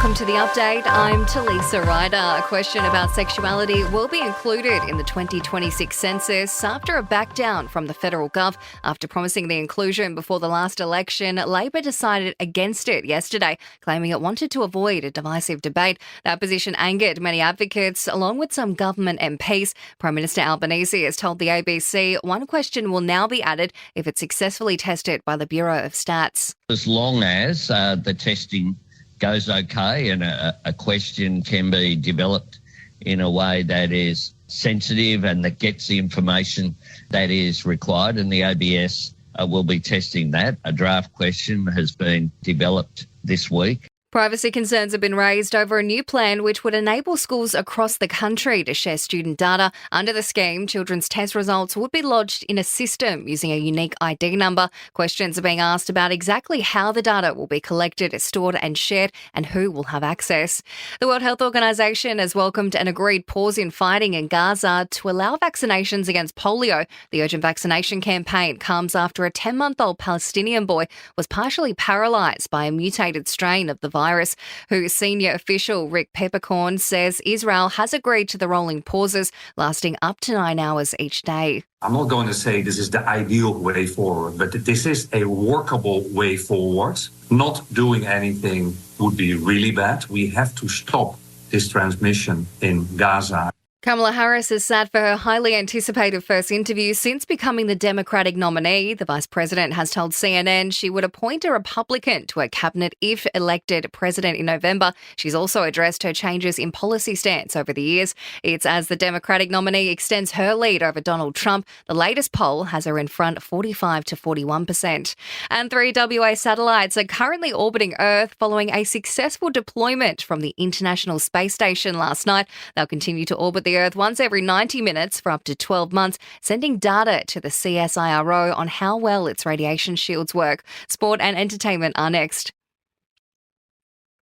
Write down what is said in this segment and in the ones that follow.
welcome to the update. I'm Talisa Ryder. A question about sexuality will be included in the 2026 census after a backdown from the federal gov. After promising the inclusion before the last election, Labor decided against it yesterday, claiming it wanted to avoid a divisive debate. That position angered many advocates, along with some government MPs. Prime Minister Albanese has told the ABC one question will now be added if it's successfully tested by the Bureau of Stats. As long as the testing goes okay and a question can be developed in a way that is sensitive and that gets the information that is required, and the ABS will be testing that. A draft question has been developed this week. Privacy concerns have been raised over a new plan which would enable schools across the country to share student data. Under the scheme, children's test results would be lodged in a system using a unique ID number. Questions are being asked about exactly how the data will be collected, stored and shared, and who will have access. The World Health Organization has welcomed an agreed pause in fighting in Gaza to allow vaccinations against polio. The urgent vaccination campaign comes after a 10-month-old Palestinian boy was partially paralysed by a mutated strain of the virus, whose senior official Rick Peppercorn says Israel has agreed to the rolling pauses lasting up to 9 hours each day. I'm not going to say this is the ideal way forward, but this is a workable way forward. Not doing anything would be really bad. We have to stop this transmission in Gaza. Kamala Harris is sat for her highly anticipated first interview since becoming the Democratic nominee. The Vice President has told CNN she would appoint a Republican to her cabinet if elected president in November. She's also addressed her changes in policy stance over the years. It's as the Democratic nominee extends her lead over Donald Trump. The latest poll has her in front 45 to 41%. And 3 WA satellites are currently orbiting Earth following a successful deployment from the International Space Station last night. They'll continue to orbit the Earth once every 90 minutes for up to 12 months, sending data to the CSIRO on how well its radiation shields work. Sport and entertainment are next.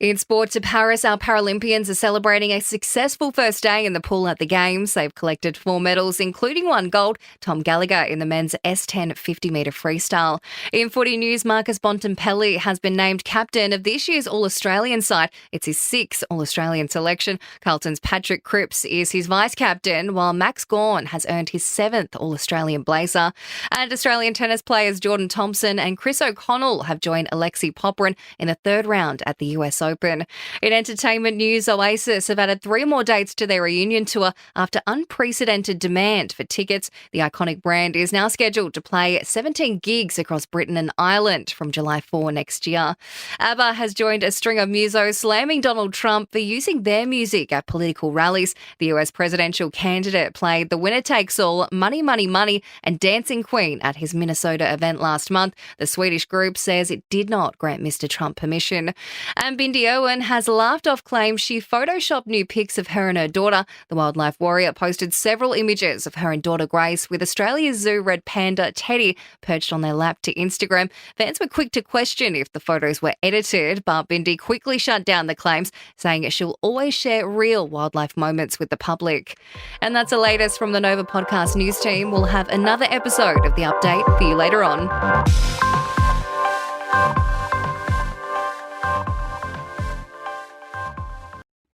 In sport to Paris, our Paralympians are celebrating a successful first day in the pool at the Games. They've collected 4 medals, including 1 gold. Tom Gallagher in the men's S10 50-metre freestyle. In footy news, Marcus Bontempelli has been named captain of this year's All-Australian side. It's his 6th All-Australian selection. Carlton's Patrick Cripps is his vice-captain, while Max Gawn has earned his 7th All-Australian blazer. And Australian tennis players Jordan Thompson and Chris O'Connell have joined Alexei Popyrin in the 3rd round at the US Open. In entertainment news, Oasis have added 3 more dates to their reunion tour after unprecedented demand for tickets. The iconic brand is now scheduled to play 17 gigs across Britain and Ireland from July 4 next year. ABBA has joined a string of musos slamming Donald Trump for using their music at political rallies. The US presidential candidate played the winner takes all, Money, Money, Money and Dancing Queen at his Minnesota event last month. The Swedish group says it did not grant Mr. Trump permission. And Bindi Owen has laughed off claims she photoshopped new pics of her and her daughter. The wildlife warrior posted several images of her and daughter Grace with Australia's zoo red panda Teddy perched on their lap to Instagram. Fans were quick to question if the photos were edited, but Bindi quickly shut down the claims, saying she'll always share real wildlife moments with the public. And that's the latest from the Nova Podcast news team. We'll have another episode of The Update for you later on.